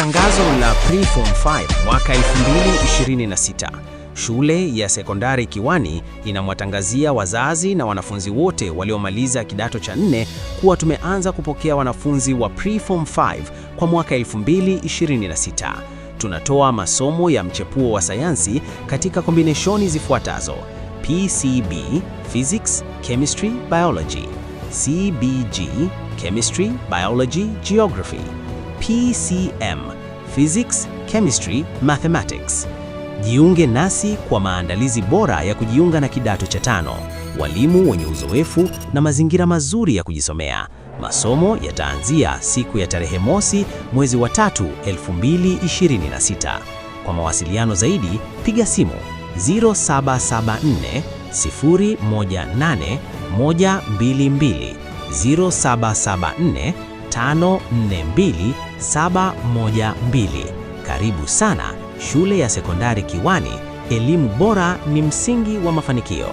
Tangazo la Pre-Form 5 mwaka 2026. Shule ya Sekondari Kiwani inamwatangazia wazazi na wanafunzi wote waliomaliza kidato cha 4 kuwa tumeanza kupokea wanafunzi wa Pre-Form 5 kwa mwaka 2026. Tunatoa masomo ya mchepuo wa sayansi katika kombineshoni zifuatazo: PCB, Physics, Chemistry, Biology; CBG, Chemistry, Biology, Geography; PCM, Physics, Chemistry, Mathematics. Jiunge nasi kwa maandalizi bora ya kujiunga na kidato cha 5, walimu wenye uzoefu na mazingira mazuri ya kujisomea. Masomo yataanzia siku ya tarehe mosi mwezi wa 3, 2026. Kwa mawasiliano zaidi, piga simu 0774 018 122, 0774 542 712. Karibu sana Shule ya Sekondari Kiwani. Elimu bora ni msingi wa mafanikio.